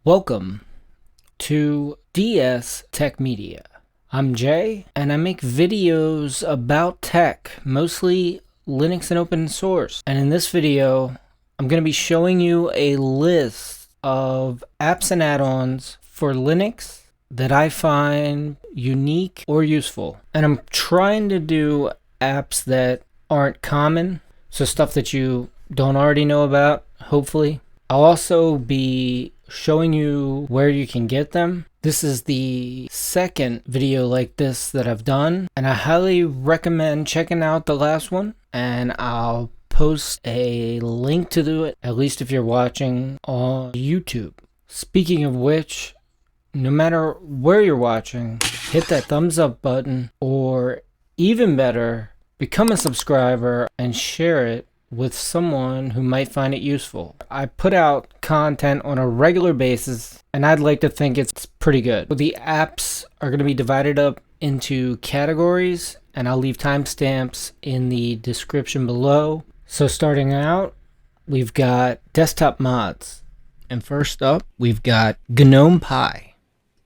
Welcome to DS Tech Media. I'm Jay, and I make videos about tech, mostly Linux and open source. And in this video, I'm going to be showing you a list of apps and add-ons for Linux that I find unique or useful. And I'm trying to do apps that aren't common, so stuff that you don't already know about, hopefully. I'll also be showing you where you can get them. This is the second video like this that I've done, and I highly recommend checking out the last one, and I'll post a link to do it, at least if you're watching on YouTube. Speaking of which, no matter where you're watching, hit that thumbs up button, or even better, become a subscriber and share it with someone who might find it useful. I put out content on a regular basis, and I'd like to think it's pretty good. The apps are going to be divided up into categories, and I'll leave timestamps in the description below. So starting out, we've got desktop mods. And first up, we've got Gnome-Pie,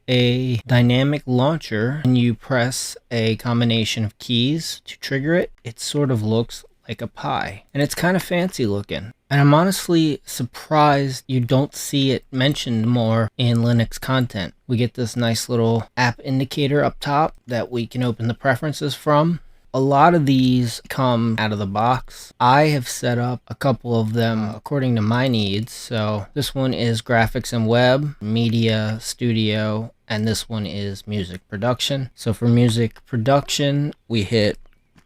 a dynamic launcher, and you press a combination of keys to trigger it. It sort of looks like a pie, and it's kind of fancy looking, and I'm honestly surprised you don't see it mentioned more in Linux content. We get this nice little app indicator up top that we can open the preferences from. A lot of these come out of the box. I have set up a couple of them according to my needs. So this one is graphics and web, media studio, and this one is music production. So for music production, we hit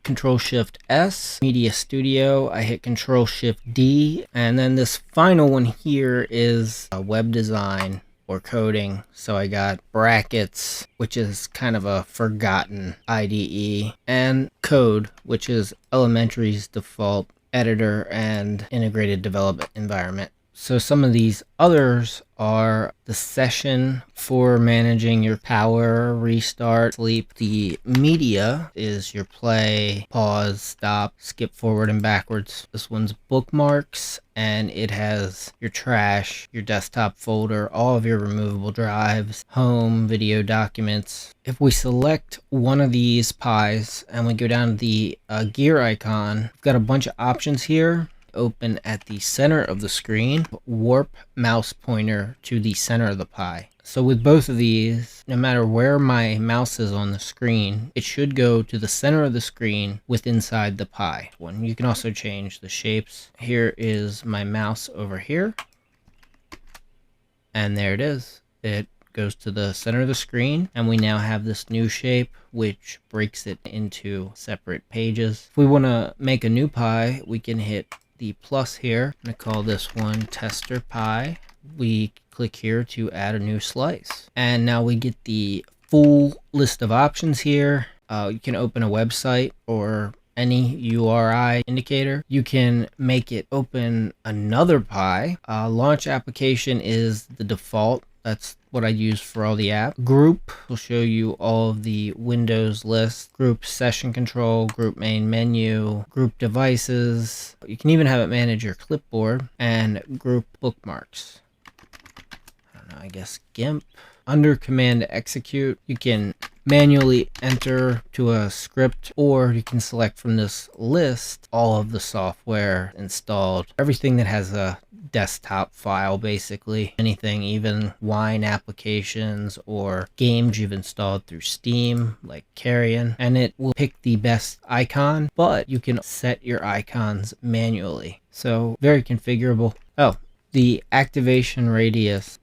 Control-Shift-S. Media Studio, I hit Control-Shift-D. And then this final one here is web design or coding. So I got brackets, which is kind of a forgotten IDE, and code, which is Elementary's default editor and integrated development environment. So some of these others are the session for managing your power, restart, sleep. The media is your play, pause, stop, skip forward and backwards. This one's bookmarks, and it has your trash, your desktop folder, all of your removable drives, home, video documents. If we select one of these pies and we go down to the gear icon, we've got a bunch of options here. Open at the center of the screen, warp mouse pointer to the center of the pie. So with both of these, no matter where my mouse is on the screen, it should go to the center of the screen with inside the pie. You can also change the shapes. Here is my mouse over here, and there it is. It goes to the center of the screen, and we now have this new shape which breaks it into separate pages. If we want to make a new pie, we can hit the plus here. I'm going to call this one tester pie. We click here to add a new slice, and now we get the full list of options here. You can open a website or any URI indicator. You can make it open another pie. Launch application is the default. That's what I use for all the apps. Group will show you all of the Windows list. Group session control, group main menu, group devices. You can even have it manage your clipboard, and group bookmarks. I don't know, I guess GIMP. Under command to execute, you can manually enter to a script, or you can select from this list all of the software installed. Everything that has a desktop file, basically. Anything, even wine applications or games you've installed through Steam, like Carrion, and it will pick the best icon, but you can set your icons manually. So very configurable. Oh, the activation radius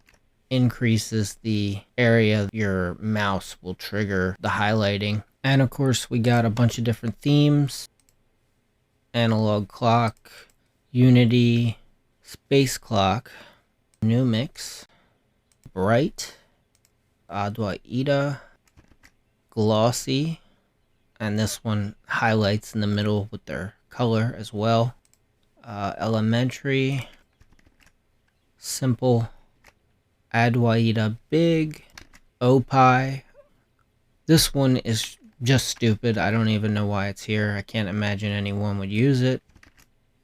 increases the area your mouse will trigger the highlighting. And of course, we got a bunch of different themes: analog clock, Unity, space clock, Numix, bright, Adwaita, glossy, and this one highlights in the middle with their color as well. Elementary, simple, Adwaita big, Opie. This one is just stupid. I don't even know why it's here. I can't imagine anyone would use it.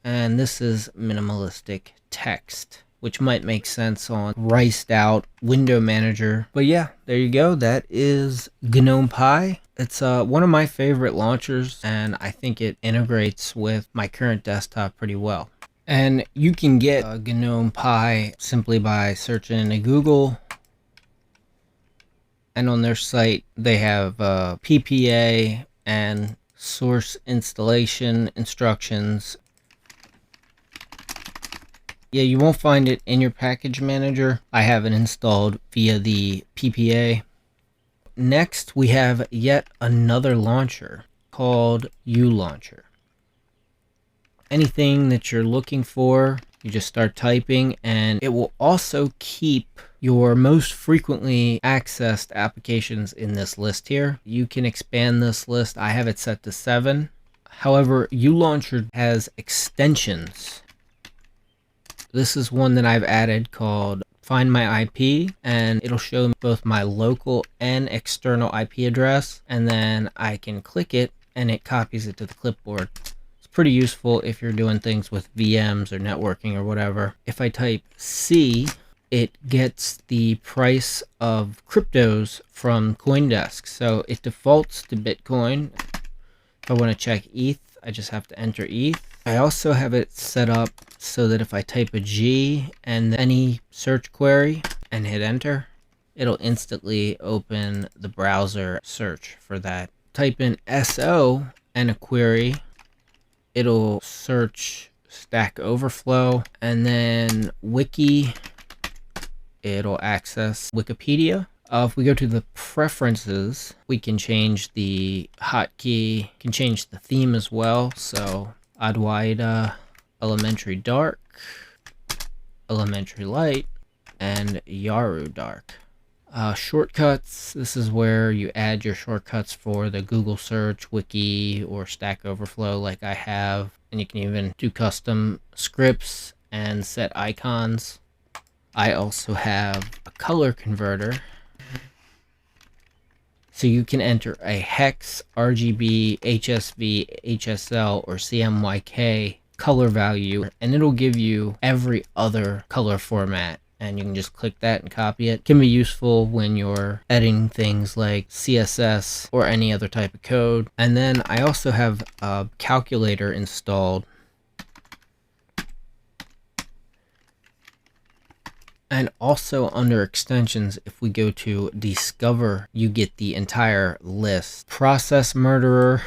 And this is minimalistic text, which might make sense on riced out window manager. But yeah, there you go. That is Gnome-Pie. It's one of my favorite launchers, and I think it integrates with my current desktop pretty well. And you can get Gnome-Pie simply by searching in Google. And on their site, they have PPA and source installation instructions. Yeah, you won't find it in your package manager. I have it installed via the PPA. Next, we have yet another launcher called ULauncher. Anything that you're looking for, you just start typing, and it will also keep your most frequently accessed applications in this list here. You can expand this list. I have it set to 7. However, ULauncher has extensions. This is one that I've added called Find My IP, and it'll show both my local and external IP address, and then I can click it and it copies it to the clipboard. It's pretty useful if you're doing things with VMs or networking or whatever. If I type C, it gets the price of cryptos from CoinDesk. So it defaults to Bitcoin. If I want to check ETH, I just have to enter ETH. I also have it set up so that if I type a G and any search query and hit enter, it'll instantly open the browser search for that. Type in SO and a query, it'll search Stack Overflow, and then Wiki, it'll access Wikipedia. If we go to the preferences, we can change the hotkey, can change the theme as well. So Adwaita, Elementary Dark, Elementary Light, and Yaru Dark. Shortcuts, this is where you add your shortcuts for the Google search, Wiki, or Stack Overflow like I have. And you can even do custom scripts and set icons. I also have a color converter. So you can enter a hex, RGB, HSV, HSL, or CMYK color value, and it'll give you every other color format. And you can just click that and copy it. It can be useful when you're editing things like CSS or any other type of code. And then I also have a calculator installed. And also under extensions, if we go to discover, you get the entire list. Process Murderer,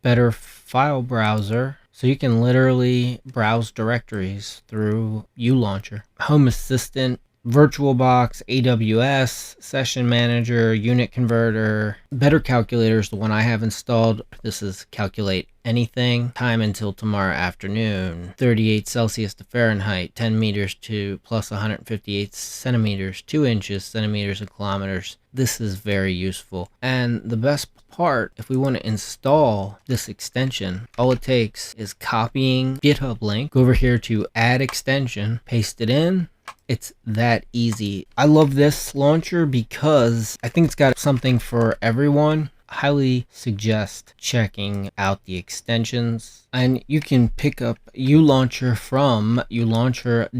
Better File Browser. So you can literally browse directories through ULauncher. Home Assistant, VirtualBox, AWS, Session Manager, Unit Converter. Better Calculator is the one I have installed. This is calculate anything. Time until tomorrow afternoon. 38 Celsius to Fahrenheit. 10 meters to plus 158 centimeters. 2 inches, centimeters, and kilometers. This is very useful. And the best part, if we want to install this extension, all it takes is copying GitHub link. Go over here to Add Extension. Paste it in. It's that easy. I love this launcher because I think it's got something for everyone. Highly suggest checking out the extensions, and you can pick up ULauncher from ULauncher.io.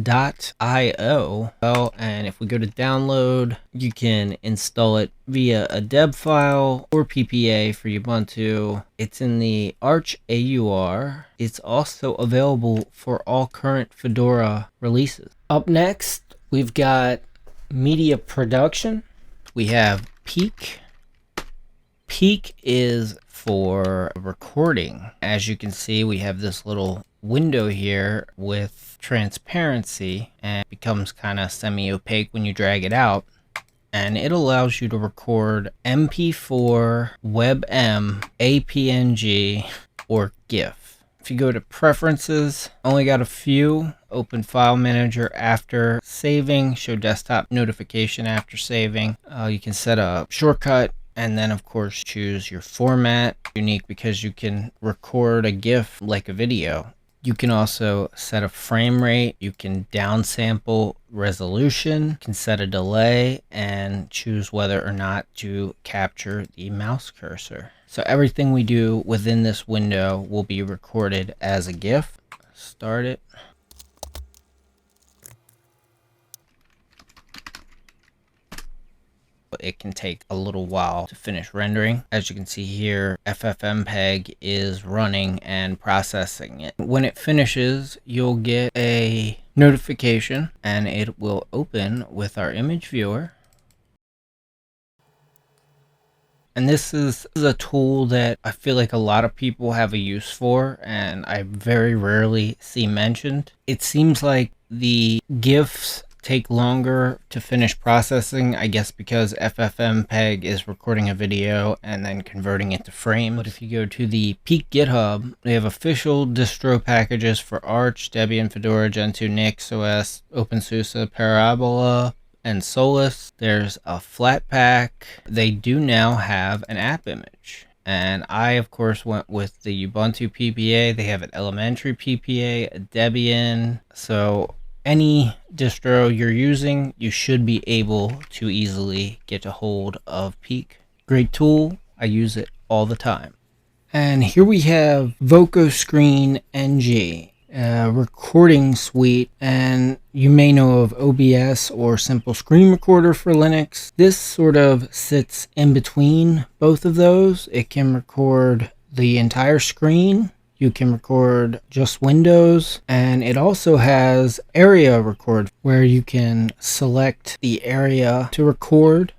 Well, and if we go to download, you can install it via a deb file or PPA for Ubuntu. It's in the Arch AUR. It's also available for all current Fedora releases. Up next, we've got media production. We have Peak. Peak is for recording. As you can see, we have this little window here with transparency, and it becomes kind of semi-opaque when you drag it out. And it allows you to record MP4, WebM, APNG, or GIF. If you go to preferences, only got a few. Open File Manager after saving, show desktop notification after saving. You can set a shortcut, and then of course choose your format. Unique because you can record a GIF like a video. You can also set a frame rate. You can downsample resolution. You can set a delay and choose whether or not to capture the mouse cursor. So everything we do within this window will be recorded as a GIF. Start it. it can take a little while to finish rendering. As you can see here, FFmpeg is running and processing it. When it finishes, you'll get a notification and it will open with our image viewer. And this is a tool that I feel like a lot of people have a use for, and I very rarely see mentioned. It seems like the GIFs take longer to finish processing, I guess because FFmpeg is recording a video and then converting it to frames. But if you go to the Peak GitHub, they have official distro packages for Arch, Debian, Fedora, Gentoo, Nix OS, OpenSUSE, Parabola, and Solus. There's a Flatpak. They do now have an app image, and I of course went with the Ubuntu PPA. They have an elementary PPA, a Debian, so any distro you're using, you should be able to easily get a hold of Peak. Great tool, I use it all the time. And here we have Vokoscreen-NG, recording suite, and you may know of OBS or Simple Screen Recorder for Linux. This sort of sits in between both of those. It can record the entire screen, you can record just windows, and it also has area record where you can select the area to record.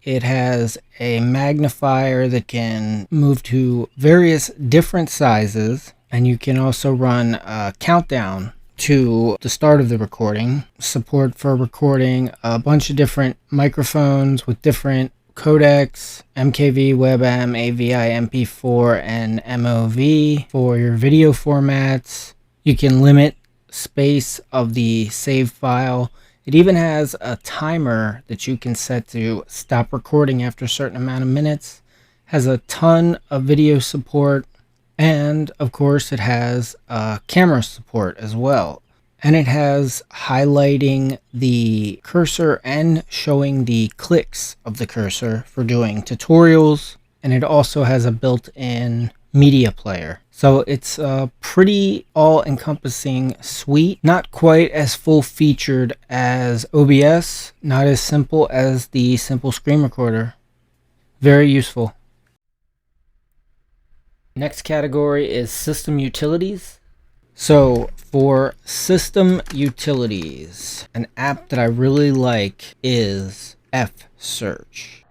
It has a magnifier that can move to various different sizes, and you can also run a countdown to the start of the recording. Support for recording a bunch of different microphones with different codecs, MKV, WebM, AVI, MP4, and MOV for your video formats. You can limit space of the save file. It even has a timer that you can set to stop recording after a certain amount of minutes. Has a ton of video support. And of course it has camera support as well. And it has highlighting the cursor and showing the clicks of the cursor for doing tutorials. And it also has a built-in media player. So it's a pretty all-encompassing suite. Not quite as full-featured as OBS. Not as simple as the Simple Screen Recorder. Very useful. Next category is system utilities. So for system utilities, an app that I really like is FSearch.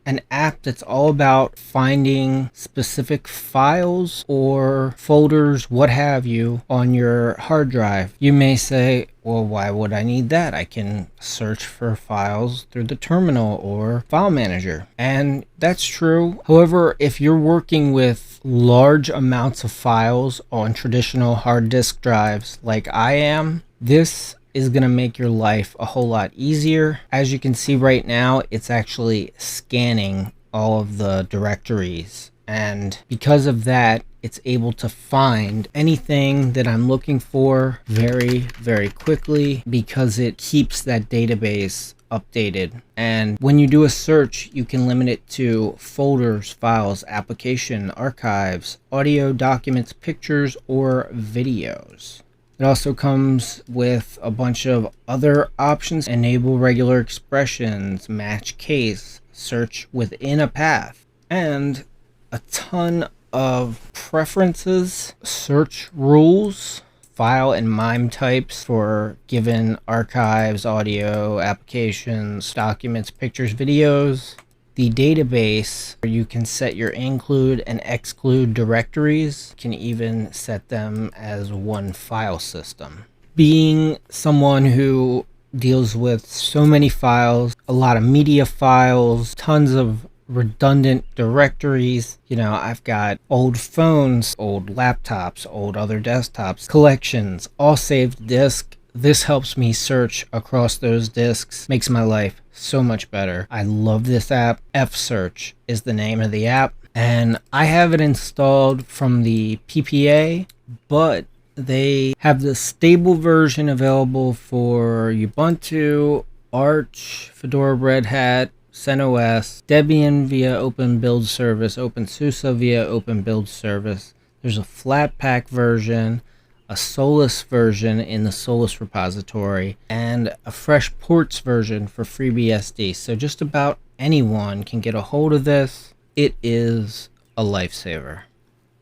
An app that's all about finding specific files or folders, what have you, on your hard drive. You may say, well, why would I need that? I can search for files through the terminal or file manager. And that's true. However, if you're working with large amounts of files on traditional hard disk drives like I am, this is going to make your life a whole lot easier. As you can see right now, it's actually scanning all of the directories. And because of that, it's able to find anything that I'm looking for very, very quickly because it keeps that database updated. And when you do a search, you can limit it to folders, files, application, archives, audio, documents, pictures, or videos. It also comes with a bunch of other options: enable regular expressions, match case, search within a path, and a ton of preferences, search rules, file and MIME types for given archives, audio, applications, documents, pictures, videos. The database, where you can set your include and exclude directories. You can even set them as one file system. Being someone who deals with so many files, a lot of media files, tons of redundant directories. You know, I've got old phones, old laptops, old other desktops, collections, all saved disk. This helps me search across those disks, makes my life so much better. I love this app. FSearch is the name of the app, and I have it installed from the PPA, but they have the stable version available for Ubuntu, Arch, Fedora, Red Hat, CentOS, Debian via Open Build Service, OpenSUSE via Open Build Service. There's a Flatpak version, a a Solus version in the Solus repository, and a fresh ports version for FreeBSD. So just about anyone can get a hold of this. It is a lifesaver.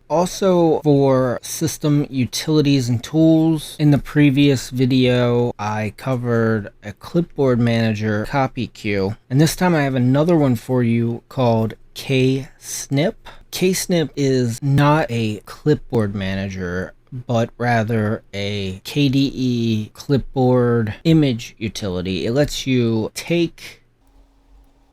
Also, for system utilities and tools, in the previous video I covered a clipboard manager copy queue, and this time I have another one for you called Ksnip. Ksnip is not a clipboard manager, but rather a KDE clipboard image utility. It lets you take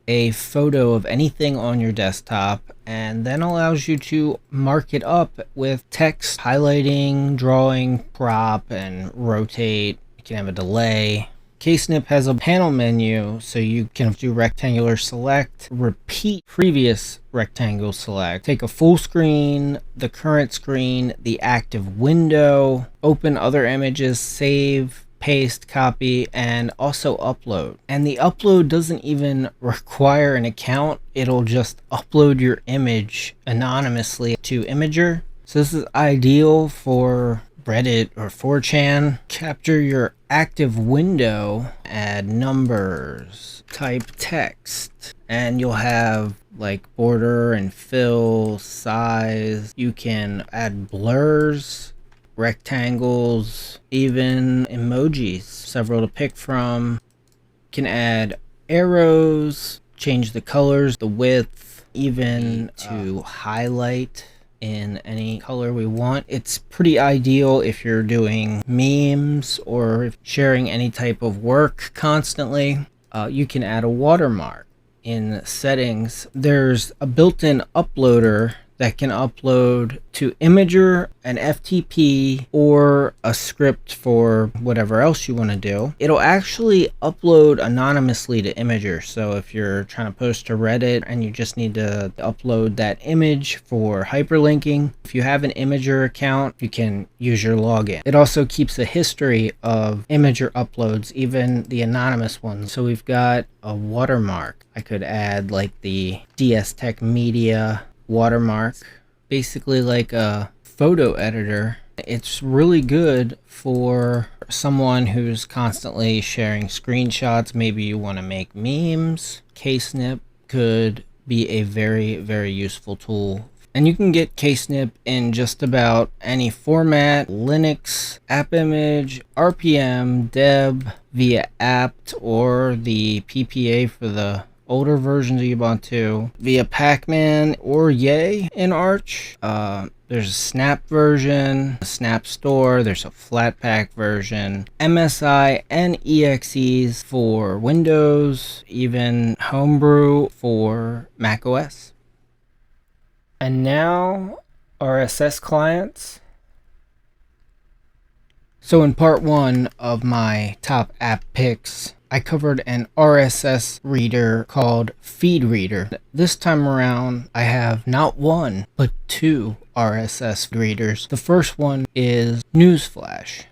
a photo of anything on your desktop and then allows you to mark it up with text, highlighting, drawing, crop, and rotate. You can have a delay. Ksnip has a panel menu, so you can do rectangular select, repeat previous rectangle select, take a full screen, the current screen, the active window, open other images, save, paste, copy, and also upload. And the upload doesn't even require an account. It'll just upload your image anonymously to Imager. So this is ideal for Reddit or 4chan. Capture your active window, add numbers, type text, and you'll have like border and fill, size. You can add blurs, rectangles, even emojis, several to pick from. You can add arrows, change the colors, the width, even to highlight in any color we want. It's pretty ideal if you're doing memes or if sharing any type of work constantly. You can add a watermark. In settings, there's a built-in uploader that can upload to Imager, an FTP, or a script for whatever else you want to do. It'll actually upload anonymously to Imager. So if you're trying to post to Reddit and you just need to upload that image for hyperlinking, if you have an Imager account, you can use your login. It also keeps a history of Imager uploads, even the anonymous ones. So we've got a watermark. I could add like the DS Tech Media watermark, basically like a photo editor. It's really good for someone who's constantly sharing screenshots. Maybe you want to make memes. Ksnip could be a very, very useful tool. And you can get Ksnip in just about any format: Linux, AppImage, RPM, Deb, via apt, or the PPA for the older versions of Ubuntu, via Pacman or Yay in Arch. There's a Snap version, a Snap Store, there's a Flatpak version, MSI and EXEs for Windows, even Homebrew for macOS. And now, RSS clients. So in part one of my top app picks, I covered an RSS reader called FeedReader. This time around, I have not one, but two RSS readers. The first one is Newsflash.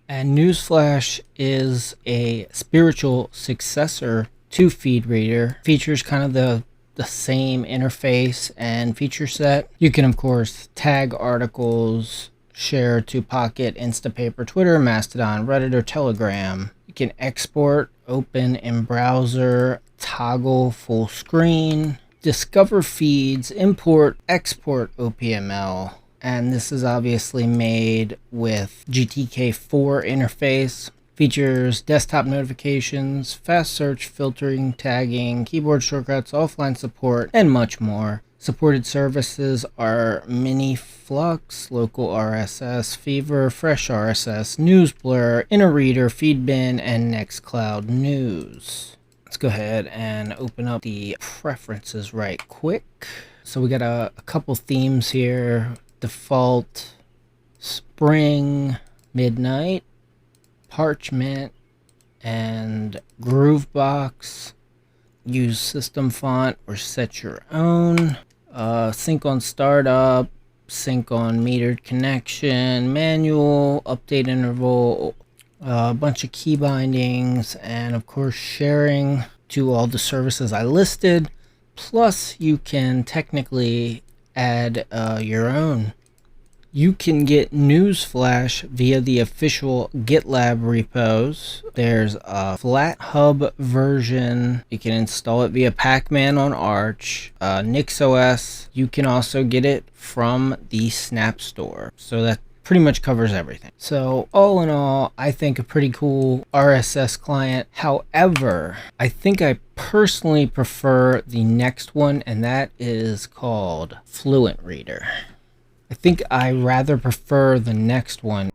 And Newsflash is a spiritual successor to FeedReader. Features kind of the same interface and feature set. You can, of course, tag articles, share to Pocket, Instapaper, Twitter, Mastodon, Reddit, or Telegram. You can export, open in browser, toggle full screen, discover feeds, import, export OPML. And this is obviously made with GTK4 interface. Features desktop notifications, fast search, filtering, tagging, keyboard shortcuts, offline support, and much more. Supported services are MiniFlux, Local RSS, Fever, Fresh RSS, NewsBlur, InnerReader, Feedbin, and Nextcloud News. Let's go ahead and open up the preferences right quick. So we got a couple themes here. Default, Spring, Midnight, Parchment, and Groovebox. Use system font or set your own. Sync on startup, sync on metered connection, manual, update interval, a bunch of key bindings, and of course sharing to all the services I listed. Plus you can technically add your own You can get Newsflash via the official GitLab repos. There's a FlatHub version. You can install it via Pacman on Arch, NixOS. You can also get it from the Snap Store. So that pretty much covers everything. So all in all, I think a pretty cool RSS client. However, I think I personally prefer the next one, and that is called Fluent Reader. I think I rather prefer the next one.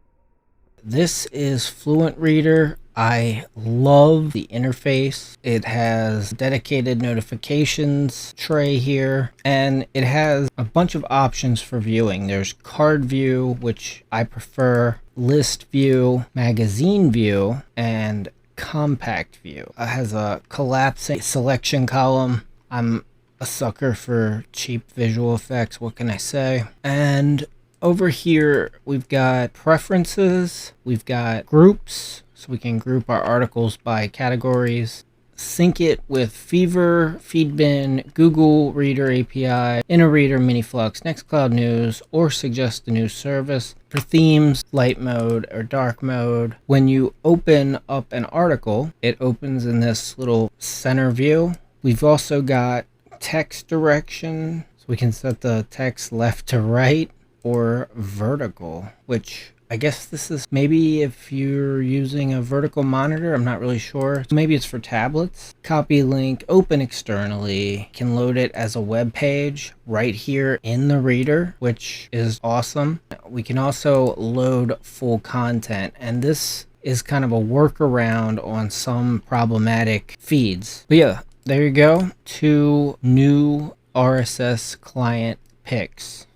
This is Fluent Reader. I love the interface. It has dedicated notifications tray here, and it has a bunch of options for viewing. There's card view, which I prefer, list view, magazine view, and compact view. It has a collapsing selection column. I'm a sucker for cheap visual effects, what can I say? And over here we've got preferences, we've got groups, so we can group our articles by categories, sync it with Fever, Feedbin, Google Reader API, InnoReader, MiniFlux, Nextcloud News, or suggest a new service. For themes, light mode or dark mode. When you open up an article, it opens in this little center view. We've also got text direction, so we can set the text left to right or vertical, which I guess this is maybe if you're using a vertical monitor, I'm not really sure. Maybe it's for tablets. Copy link, open externally, can load it as a web page right here in the reader, which is awesome. We can also load full content, and this is kind of a workaround on some problematic feeds. But yeah, there you go, 2 new RSS client picks.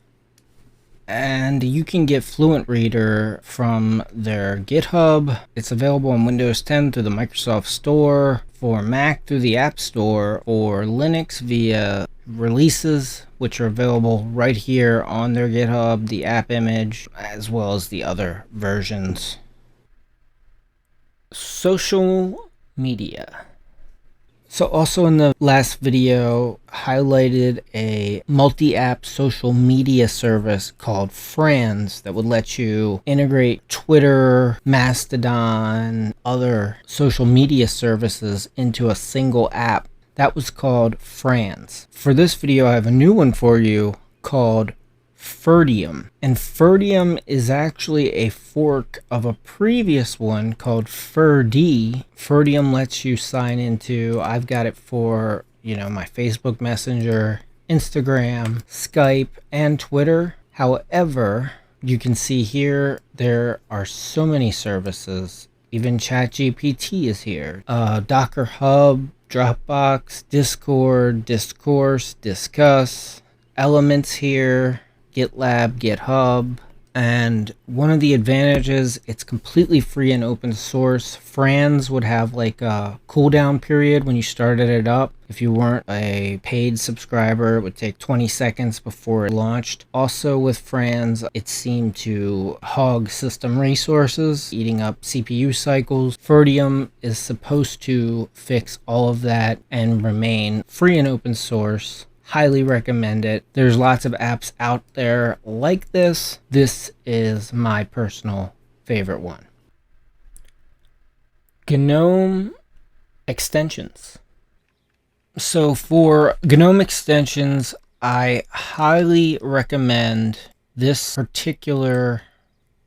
And you can get Fluent Reader from their GitHub. It's available on Windows 10 through the Microsoft Store, for Mac through the App Store, or Linux via releases, which are available right here on their GitHub, the app image, as well as the other versions. Social media. So also in the last video, highlighted a multi-app social media service called Franz that would let you integrate Twitter, Mastodon, other social media services into a single app. That was called Franz. For this video, I have a new one for you called Ferdium. And Ferdium is actually a fork of a previous one called Ferdi. Ferdium lets you sign into, I've got it for, my Facebook Messenger, Instagram, Skype, and Twitter. However, you can see here, there are so many services. Even ChatGPT is here. Docker Hub, Dropbox, Discord, Discourse, Discuss, Elements here, GitLab, GitHub, and one of the advantages, it's completely free and open source. Franz would have like a cooldown period when you started it up. If you weren't a paid subscriber, it would take 20 seconds before it launched. Also with Franz, it seemed to hog system resources, eating up CPU cycles. Ferdium is supposed to fix all of that and remain free and open source. Highly recommend it. There's lots of apps out there like this. This is my personal favorite one. Gnome Extensions. So for Gnome Extensions, I highly recommend this particular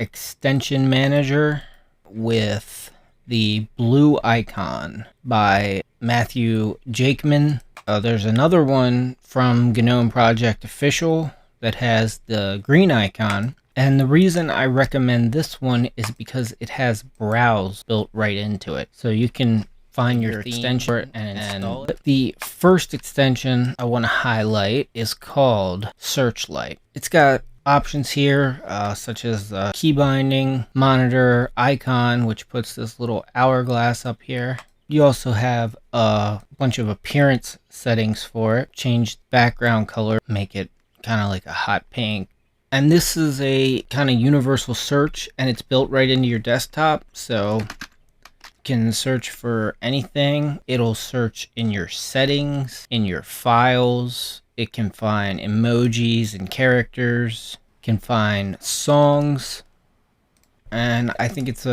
extension manager with the blue icon by Matthew Jakeman. There's another one from GNOME Project Official that has the green icon. And the reason I recommend this one is because it has Browse built right into it. So you can find your extension and install it. The first extension I want to highlight is called Searchlight. It's got options here such as key binding, monitor, icon, which puts this little hourglass up here. You also have a bunch of appearance settings for it. Change background color, make it kind of like a hot pink. And this is a kind of universal search, and it's built right into your desktop. So you can search for anything. It'll search in your settings, in your files. It can find emojis and characters. It can find songs, and I think it's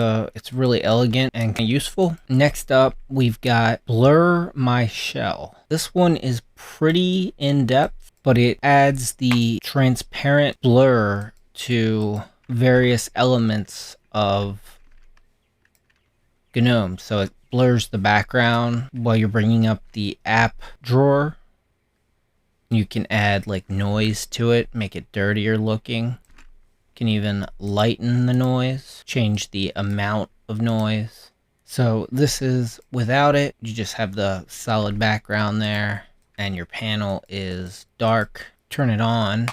really elegant and useful. Next up, we've got Blur My Shell. This one is pretty in-depth, but it adds the transparent blur to various elements of GNOME. So it blurs the background while you're bringing up the app drawer. You can add like noise to it, make it dirtier looking. You can even lighten the noise, change the amount of noise. So this is without it. You just have the solid background there and your panel is dark. Turn it on.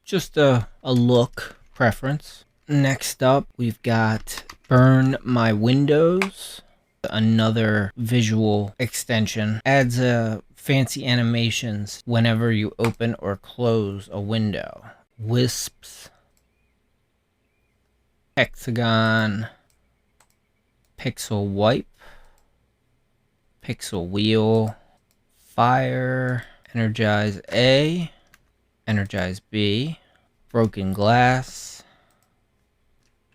Just a look preference. Next up, we've got Burn My Windows. Another visual extension. Adds fancy animations whenever you open or close a window. Wisps, hexagon, pixel wipe, pixel wheel, fire, energize A, energize B, broken glass,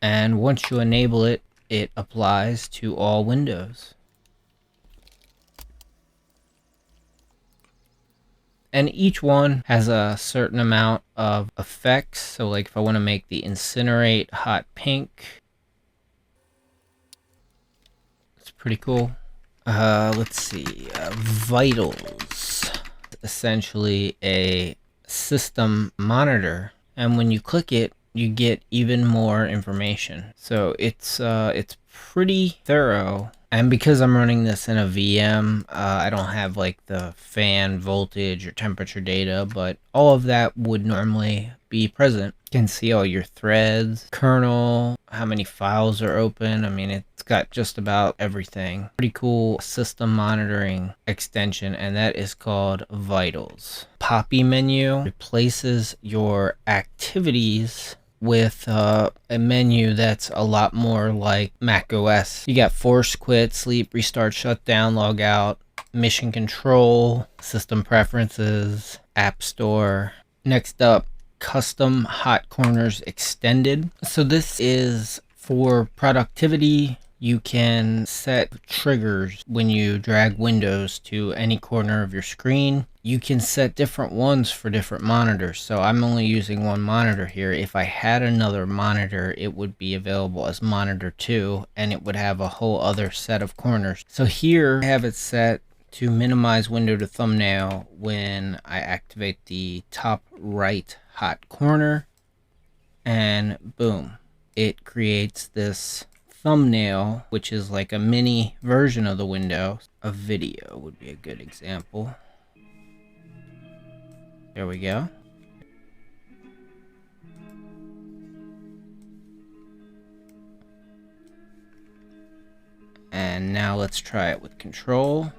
and once you enable it, it applies to all windows. And each one has a certain amount of effects. So like if I want to make the incinerate hot pink, it's pretty cool. Let's see, vitals, essentially a system monitor. And when you click it, you get even more information. So it's pretty thorough. And because I'm running this in a VM, I don't have like the fan voltage or temperature data, but all of that would normally be present. You can see all your threads, kernel, how many files are open. I mean, it's got just about everything. Pretty cool system monitoring extension, and that is called Vitals. Poppy menu replaces your activities with a menu that's a lot more like Mac OS. You got force, quit, sleep, restart, shutdown, log out, mission control, system preferences, app store. Next up, custom hot corners extended. So this is for productivity. You can set triggers when you drag windows to any corner of your screen. You can set different ones for different monitors. So I'm only using one monitor here. If I had another monitor, it would be available as monitor 2, and it would have a whole other set of corners. So here I have it set to minimize window to thumbnail when I activate the top right hot corner, and boom, it creates this thumbnail, which is like a mini version of the window. A video would be a good example. There we go. And now let's try it with control.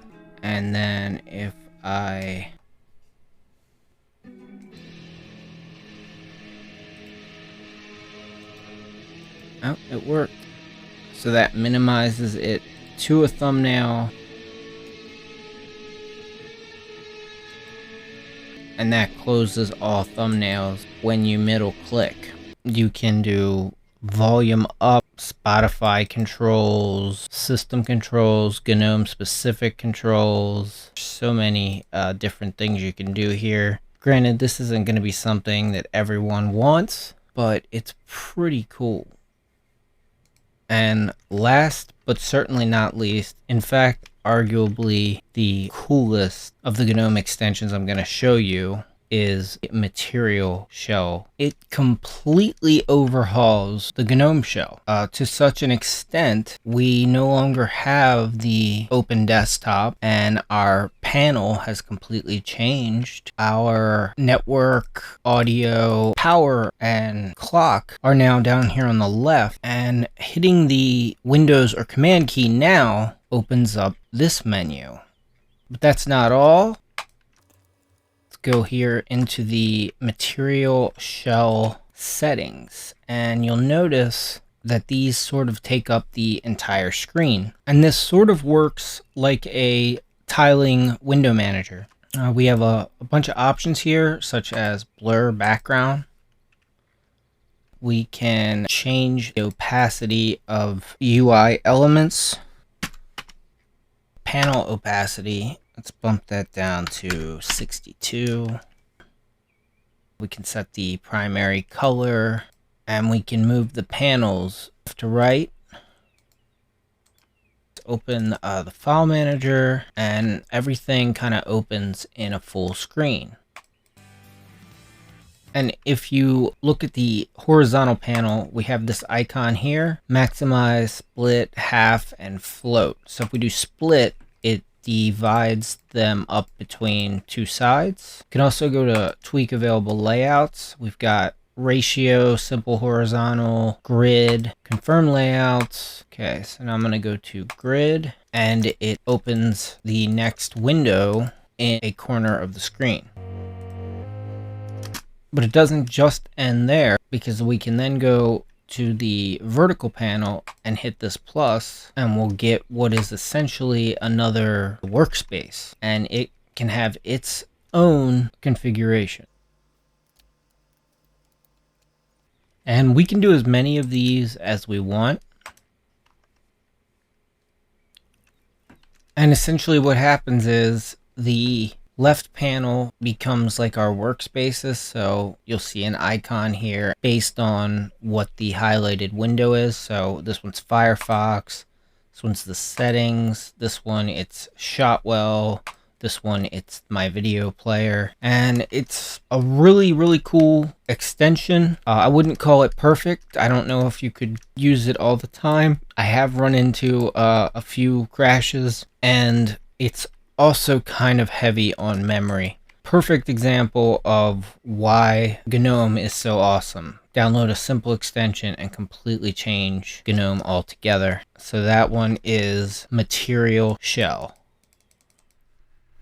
And then if I oh, it worked. So that minimizes it to a thumbnail. And that closes all thumbnails when you middle click. You can do volume up, Spotify controls, system controls, GNOME specific controls. So many different things you can do here. Granted, this isn't going to be something that everyone wants, but it's pretty cool. And last but certainly not least, in fact, arguably the coolest of the GNOME extensions I'm going to show you is Material Shell. It completely overhauls the GNOME shell to such an extent we no longer have the open desktop, and our panel has completely changed. Our network, audio, power, and clock are now down here on the left, and hitting the Windows or Command key now opens up this menu. But that's not all. Go here into the Material Shell settings, and you'll notice that these sort of take up the entire screen. And this sort of works like a tiling window manager. We have a bunch of options here, such as blur background. We can change the opacity of UI elements. Panel opacity, let's bump that down to 62. We can set the primary color, and we can move the panels left to right. Open the file manager, and everything kind of opens in a full screen. And if you look at the horizontal panel, we have this icon here: maximize, split, half, and float. So if we do split, it divides them up between two sides. You can also go to tweak available layouts. We've got ratio, simple horizontal, grid, confirm layouts. Okay, so now I'm going to go to grid, and it opens the next window in a corner of the screen. But it doesn't just end there, because we can then go to the vertical panel and hit this plus, and we'll get what is essentially another workspace, and it can have its own configuration. And we can do as many of these as we want. And essentially what happens is the left panel becomes like our workspaces. So you'll see an icon here based on what the highlighted window is. So this one's Firefox. This one's the settings. This one, it's Shotwell. This one, it's my video player. And it's a really, really cool extension. I wouldn't call it perfect. I don't know if you could use it all the time. I have run into a few crashes, and it's also kind of heavy on memory. Perfect example of why GNOME is so awesome. Download a simple extension and completely change GNOME altogether. So that one is Material Shell.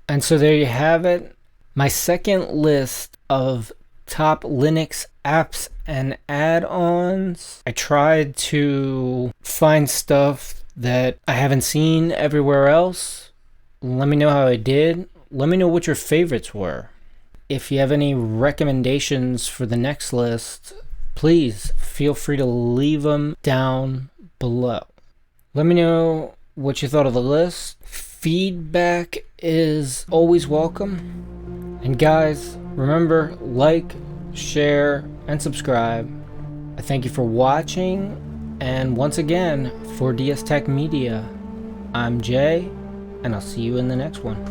And so there you have it. My second list of top Linux apps and add-ons. I tried to find stuff that I haven't seen everywhere else. Let me know how I did. Let me know what your favorites were. If you have any recommendations for the next list, please feel free to leave them down below. Let me know what you thought of the list. Feedback is always welcome. And guys, remember, like, share, and subscribe. I thank you for watching. And once again, for DS Tech Media, I'm Jay, and I'll see you in the next one.